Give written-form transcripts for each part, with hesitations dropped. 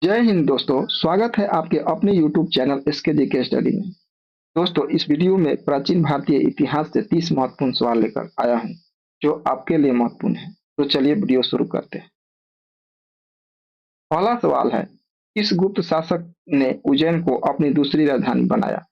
जय हिंद दोस्तों, स्वागत है आपके अपने YouTube चैनल एसके जी के स्टडी में। दोस्तों, इस वीडियो में प्राचीन भारतीय इतिहास से 30 महत्वपूर्ण सवाल लेकर आया हूं, जो आपके लिए महत्वपूर्ण है। तो चलिए वीडियो शुरू करते हैं। पहला सवाल है, किस गुप्त शासक ने उज्जैन को अपनी दूसरी राजधानी बनाया?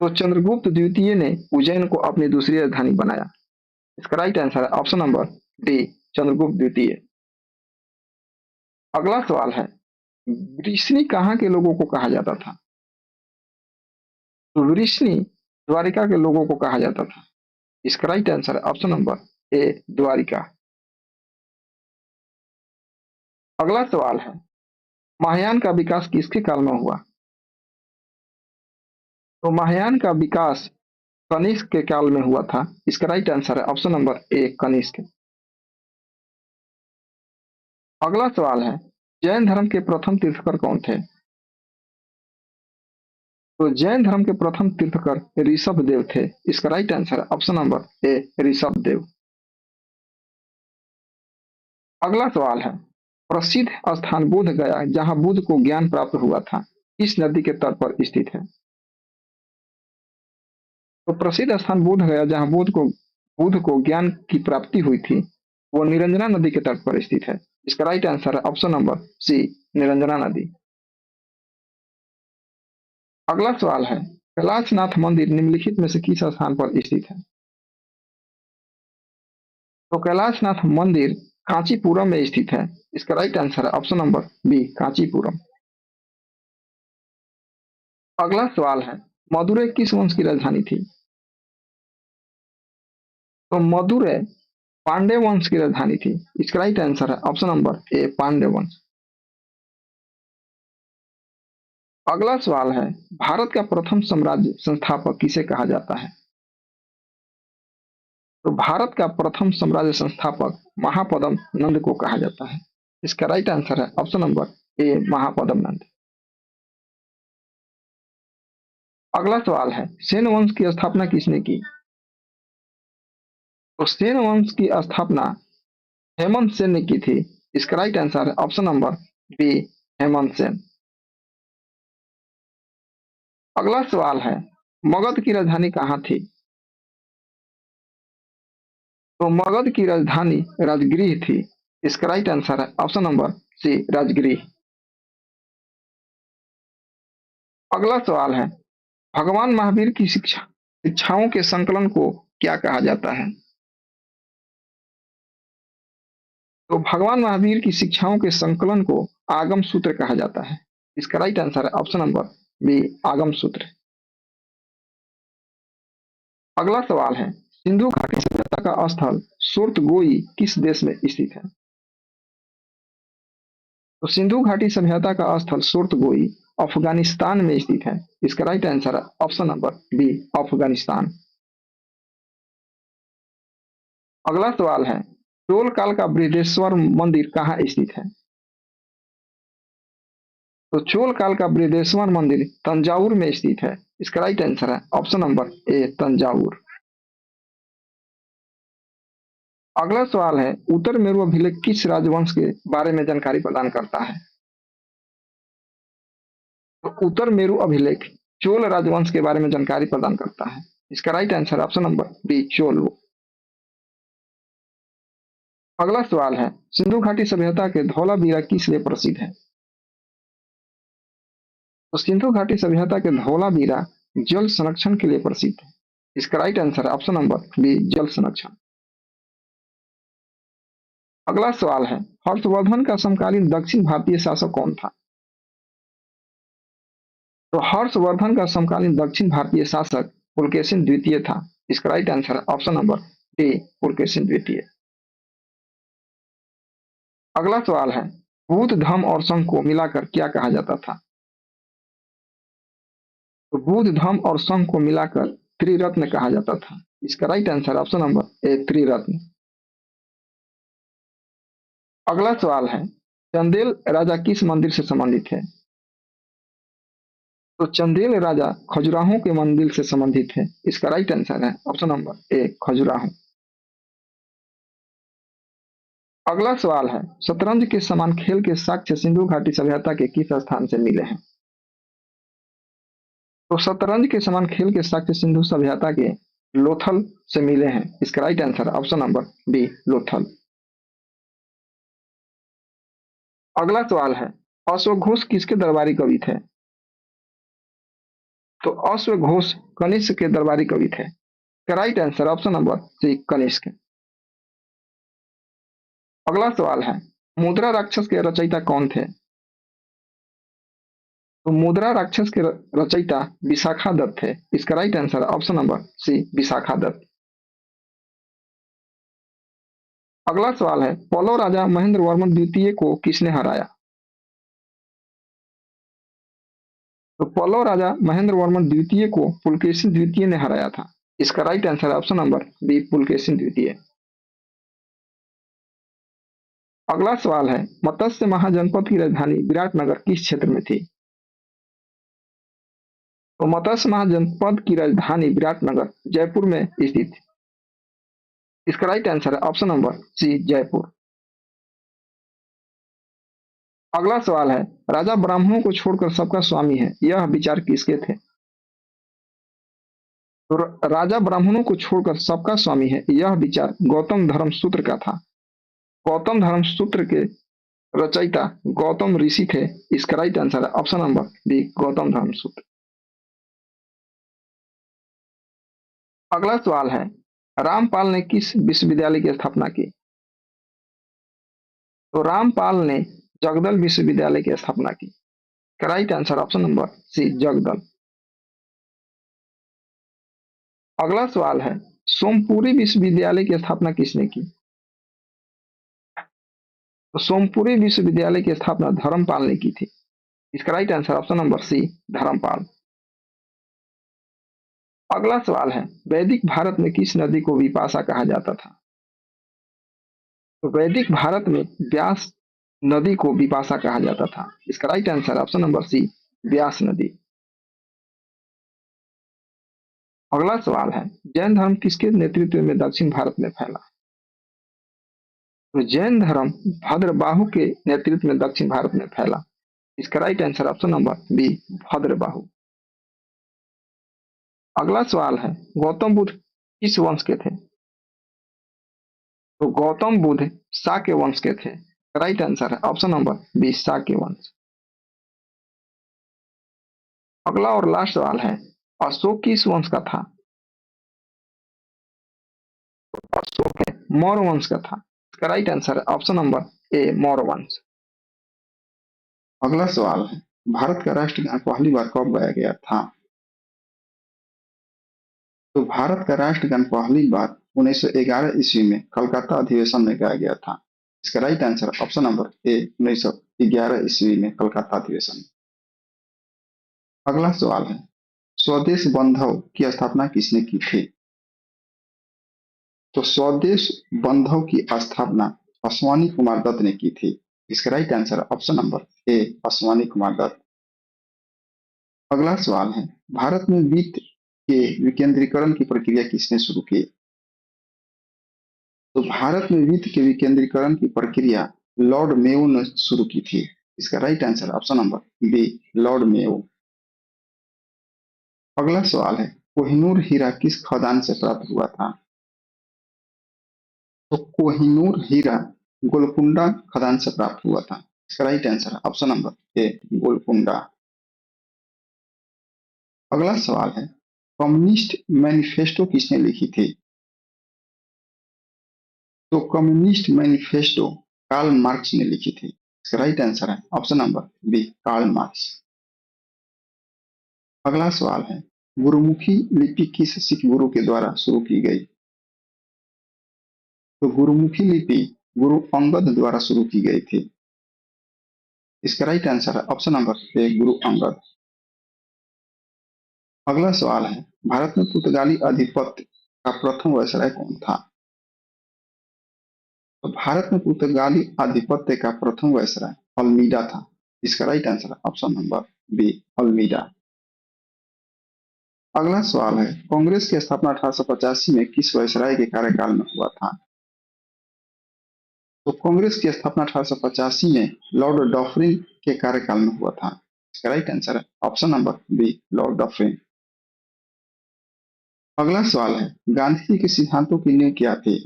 तो चंद्रगुप्त द्वितीय ने उज्जैन को अपनी दूसरी राजधानी बनाया। इसका राइट आंसर है ऑप्शन नंबर डी, चंद्रगुप्त द्वितीय। अगला सवाल है, वृष्णि कहाँ के लोगों को कहा जाता था? तो वृष्णि द्वारिका के लोगों को कहा जाता था। इसका राइट आंसर है ऑप्शन नंबर ए, द्वारिका। अगला सवाल है, महायान का विकास किसके काल में हुआ? तो महायान का विकास कनिष्क के काल में हुआ था। इसका राइट आंसर है ऑप्शन नंबर ए, कनिष्क। अगला सवाल है, जैन धर्म के प्रथम तीर्थकर कौन थे? तो जैन धर्म के प्रथम तीर्थकर ऋषभ देव थे। इसका राइट आंसर है ऑप्शन नंबर ए, ऋषभ देव। अगला सवाल है, प्रसिद्ध स्थान बोध गया जहां बुद्ध को ज्ञान प्राप्त हुआ था, किस नदी के तट पर स्थित है? तो प्रसिद्ध स्थान बोध गया जहां बुद्ध को ज्ञान की प्राप्ति हुई थी, वो निरंजना नदी के तट पर स्थित है। इसका राइट आंसर है ऑप्शन नंबर सी, निरंजना नदी। अगला सवाल है, कैलाशनाथ मंदिर निम्नलिखित में से किस स्थान पर स्थित है? तो कैलाशनाथ मंदिर कांचीपुरम में स्थित है। इसका राइट आंसर है ऑप्शन नंबर बी, कांचीपुरम। अगला सवाल है, मदुरै किस वंश की राजधानी थी? तो मदुरै पांड्य वंश की राजधानी थी। इसका राइट आंसर है ऑप्शन नंबर ए, पांड्य वंश। अगला सवाल है, भारत का प्रथम साम्राज्य संस्थापक किसे कहा जाता है? तो भारत का प्रथम साम्राज्य संस्थापक महापद्म नंद को कहा जाता है। इसका राइट आंसर है ऑप्शन नंबर ए, महापद्म नंद। अगला सवाल है, सेन वंश की स्थापना किसने की? तो सेन वंश की स्थापना हेमंत सेन ने की थी। इसका राइट आंसर है option number B, Hemant Sen. अगला सवाल है, मगध की राजधानी कहाँ थी? तो मगध की राजधानी राजगृह थी। इसका राइट आंसर है ऑप्शन नंबर सी, राजगृह। अगला सवाल है, भगवान महावीर की शिक्षाओं के संकलन को क्या कहा जाता है? तो भगवान महावीर की शिक्षाओं के संकलन को आगम सूत्र कहा जाता है। इसका राइट आंसर है ऑप्शन नंबर बी, आगम सूत्र। अगला सवाल है, सिंधु घाटी सभ्यता का स्थल सुर्तगोई किस देश में स्थित है? तो सिंधु घाटी सभ्यता का स्थल सुर्तगोई अफगानिस्तान में स्थित है। इसका राइट आंसर है ऑप्शन नंबर बी, अफगानिस्तान। अगला सवाल है, चोल काल का बृहदेश्वर मंदिर कहाँ स्थित है? तो चोल काल का बृहदेश्वर मंदिर तंजावुर में स्थित है। इसका राइट आंसर है ऑप्शन नंबर ए, तंजावुर। अगला सवाल है, उत्तर मेरु अभिलेख किस राजवंश के बारे में जानकारी प्रदान करता है? तो उत्तर मेरु अभिलेख चोल राजवंश के बारे में जानकारी प्रदान करता है। इसका right answer option number B, Chola. अगला सवाल है, सिंधु घाटी सभ्यता के धौलावीरा किस लिए प्रसिद्ध है? तो सिंधु घाटी सभ्यता के धौलावीरा जल संरक्षण के लिए प्रसिद्ध है। इसका राइट आंसर है ऑप्शन नंबर बी, जल संरक्षण। अगला सवाल है, हर्षवर्धन का समकालीन दक्षिण भारतीय शासक कौन था? तो हर्षवर्धन का समकालीन दक्षिण भारतीय शासक पुलकेशिन द्वितीय था। इसका राइट आंसर है ऑप्शन नंबर डी, पुलकेशिन द्वितीय। अगला सवाल है, बुद्ध धम्म और संघ को मिलाकर क्या कहा जाता था? तो बुद्ध धम्म और संघ को मिलाकर त्रिरत्न कहा जाता था। इसका right answer option number A, त्रिरत्न। अगला सवाल है, चंदेल राजा किस मंदिर से संबंधित है? तो चंदेल राजा खजुराहो के मंदिर से संबंधित है। इसका राइट आंसर है ऑप्शन नंबर ए, खजुराहो। अगला सवाल है, शतरंज के समान खेल के साक्ष्य सिंधु घाटी सभ्यता के किस स्थान से मिले हैं? तो शतरंज के समान खेल के साक्ष्य सिंधु सभ्यता के लोथल से मिले हैं। इसका right answer option number B, Lothal. अगला सवाल है, अश्वघोष किसके दरबारी कवि थे? तो अश्वघोष कनिष्क के दरबारी कवि थे। इसका right answer option number C, Kanishka. अगला सवाल है, मुद्रा राक्षस के रचयिता कौन थे? तो मुद्रा राक्षस के रचयिता विशाखा दत्त थे। इसका right answer option number C, Vishakha Datta. अगला सवाल है, पल्लव राजा महेंद्र वर्मन द्वितीय को किसने हराया? तो पल्लव राजा महेंद्र वर्मन द्वितीय को पुलकेशिन द्वितीय ने हराया था। इसका right answer option number B, Pulakeshin द्वितीय। अगला सवाल है, मत्स्य महाजनपद की राजधानी विराटनगर किस क्षेत्र में थी? तो मत्स्य महाजनपद की राजधानी विराटनगर जयपुर में स्थित थी। इसका राइट आंसर है ऑप्शन नंबर सी, जयपुर। अगला सवाल है, राजा ब्राह्मणों को छोड़कर सबका स्वामी है, यह विचार किसके थे? तो राजा ब्राह्मणों को छोड़कर सबका स्वामी है, यह विचार गौतम धर्म सूत्र का था। गौतम धर्म सूत्र के रचयिता गौतम ऋषि थे। इसका राइट आंसर है ऑप्शन नंबर बी, गौतम धर्म सूत्र। अगला सवाल है, रामपाल ने किस विश्वविद्यालय की स्थापना की? तो रामपाल ने जगदल विश्वविद्यालय की स्थापना की। Right answer option number C, Jaggaddala. अगला सवाल है, सोमपुरी विश्वविद्यालय की स्थापना किसने की? तो सोमपुरी विश्वविद्यालय की स्थापना धर्मपाल ने की थी। इसका right answer option number C, Dharmapal. अगला सवाल है, वैदिक भारत में किस नदी को विपाशा कहा जाता था? तो वैदिक भारत में व्यास नदी को विपाशा कहा जाता था। इसका right answer option number C, Vyas नदी। अगला सवाल है, जैन धर्म किसके नेतृत्व में दक्षिण भारत में फैला? तो जैन धर्म भद्रबाहु के नेतृत्व में दक्षिण भारत में फैला। इसका right answer option number B, Bhadrabahu. अगला सवाल है, गौतम बुद्ध किस वंश के थे? तो गौतम बुद्ध शाक्य वंश के थे। राइट आंसर है ऑप्शन नंबर बी, शाक्य वंश। अगला और लास्ट सवाल है, अशोक किस वंश का था? अशोक मौर्य वंश का था। इसका राइट आंसर है ऑप्शन नंबर ए, मौर्य वंश। अगला सवाल है, भारत का राष्ट्रगान पहली बार कब गाया गया था? तो भारत का राष्ट्रगान पहली बार 1911 ईस्वी में कलकत्ता अधिवेशन में गाया गया था। इसका राइट आंसर ऑप्शन नंबर ए, 1911 ईस्वी में कलकत्ता अधिवेशन। अगला सवाल है, स्वदेश बंधव की स्थापना किसने की थी? तो स्वदेश बंधव की स्थापना अश्वानी कुमार दत्त ने की थी। इसका right answer option number A, Ashwani Kumar Dutt. अगला सवाल है, भारत में वित्त के विकेंद्रीकरण की प्रक्रिया किसने शुरू की? तो भारत में वित्त के विकेंद्रीकरण की प्रक्रिया लॉर्ड मेयो ने शुरू की थी। इसका right answer option number B, lord Mayo. अगला सवाल है, कोहिनूर हीरा किस खदान से प्राप्त हुआ था? तो कोहिनूर हीरा गोलकुंडा खदान से प्राप्त हुआ था। इसका राइट आंसर ऑप्शन नंबर ए, गोलकुंडा। अगला सवाल है, कम्युनिस्ट मैनिफेस्टो किसने लिखी थी? तो कम्युनिस्ट मैनिफेस्टो कार्ल मार्क्स ने लिखी थी। इसका राइट आंसर है option number B, Karl Marx. अगला सवाल है, गुरुमुखी लिपि किस सिख गुरु के द्वारा शुरू की गई? तो गुरुमुखी लिपि गुरु अंगद द्वारा शुरू की गई थी। इसका राइट आंसर है ऑप्शन नंबर ए, गुरु अंगद। अगला सवाल है, भारत में पुर्तगाली आधिपत्य का प्रथम वायसराय कौन था? तो भारत में पुर्तगाली आधिपत्य का प्रथम वायसराय अल्मीडा था। इसका राइट आंसर है ऑप्शन नंबर बी, अल्मीडा। अगला सवाल है, कांग्रेस की स्थापना 1885 में किस वायसराय के कार्यकाल में हुआ था? तो कांग्रेस की स्थापना 1885 में लॉर्ड डॉफरिन के कार्यकाल में हुआ था। इसका राइट आंसर है ऑप्शन नंबर बी, लॉर्ड डॉफरिन। अगला सवाल है, गांधी जी के सिद्धांतों की नींव क्या थी?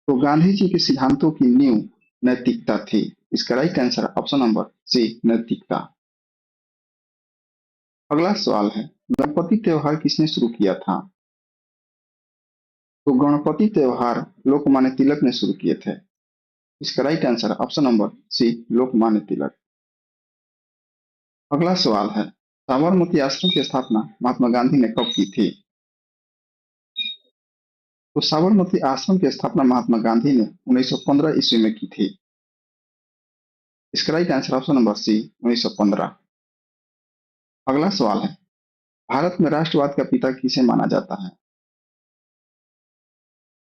तो गांधी जी के सिद्धांतों की नींव नैतिकता थी। इसका राइट आंसर है ऑप्शन नंबर सी, नैतिकता। अगला सवाल है, गणपति त्योहार किसने शुरू किया था? तो गणपति त्योहार लोकमान्य तिलक ने शुरू किए थे। इसका राइट आंसर है ऑप्शन नंबर सी, लोकमान्य तिलक। अगला सवाल है, साबरमती आश्रम की स्थापना महात्मा गांधी ने कब की थी? तो साबरमती आश्रम की स्थापना महात्मा गांधी ने 1915 ईस्वी में की थी। इसका right answer option number C, 1915। अगला सवाल है, भारत में राष्ट्रवाद का पिता किसे माना जाता है?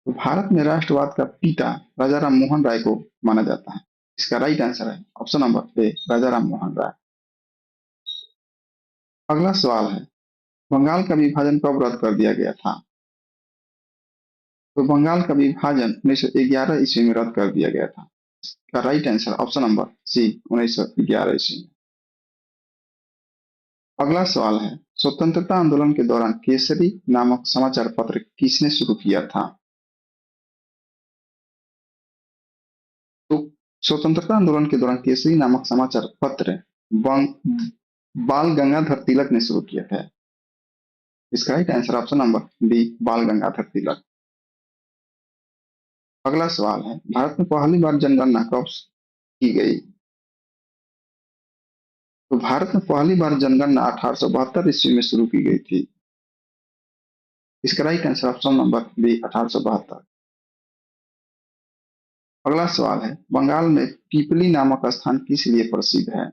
तो भारत में राष्ट्रवाद का पिता राजा राम मोहन राय को माना जाता है। इसका राइट आंसर है ऑप्शन नंबर ए, राजा राम मोहन राय। अगला सवाल है, बंगाल का विभाजन कब रद्द कर दिया गया था? तो बंगाल का विभाजन 1911 ईस्वी में रद्द कर दिया गया था। इसका right answer option number C, 1911 ईस्वी में। अगला सवाल है, स्वतंत्रता आंदोलन के दौरान केसरी नामक समाचार पत्र किसने शुरू किया था? तो स्वतंत्रता आंदोलन के दौरान केसरी नामक समाचार पत्र बाल गंगाधर तिलक ने शुरू किया था। इसका right answer option number B, Bal Gangadhar तिलक। अगला सवाल है, भारत में पहली बार जनगणना कब की गई? तो भारत में पहली बार जनगणना 1872 ईस्वी में शुरू की गई थी। इसका right answer option number B, 1872। अगला सवाल है, बंगाल में पीपली नामक स्थान किस लिए प्रसिद्ध है?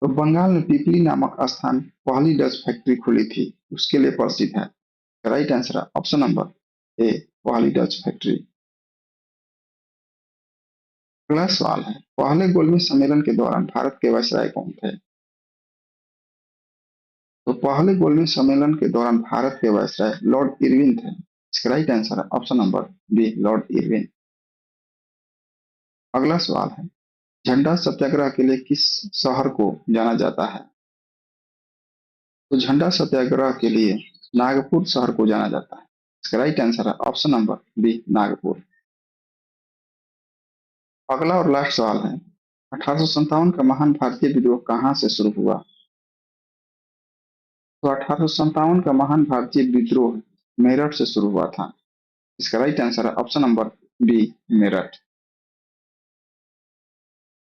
तो बंगाल में पीपली नामक स्थान पहली डच फैक्ट्री खुली थी, उसके लिए प्रसिद्ध है। राइट आंसर है ऑप्शन नंबर ए, पहली डच फैक्ट्री। अगला सवाल है, पहले गोलमेज सम्मेलन के दौरान भारत के वायसराय कौन थे? तो पहले गोलमेज सम्मेलन के दौरान भारत के वायसराय लॉर्ड इरविन थे। इसका राइट आंसर है option number B, Lord Irwin. अगला सवाल है, झंडा सत्याग्रह के लिए किस शहर को जाना जाता है? तो झंडा सत्याग्रह के लिए नागपुर शहर को जाना जाता है। इसका राइट आंसर है ऑप्शन नंबर बी, नागपुर। अगला और लास्ट सवाल है, 1857 का महान भारतीय विद्रोह कहाँ से शुरू हुआ? तो 1857 का महान भारतीय विद्रोह मेरठ से शुरू हुआ था। इसका राइट आंसर है ऑप्शन नंबर बी, मेरठ।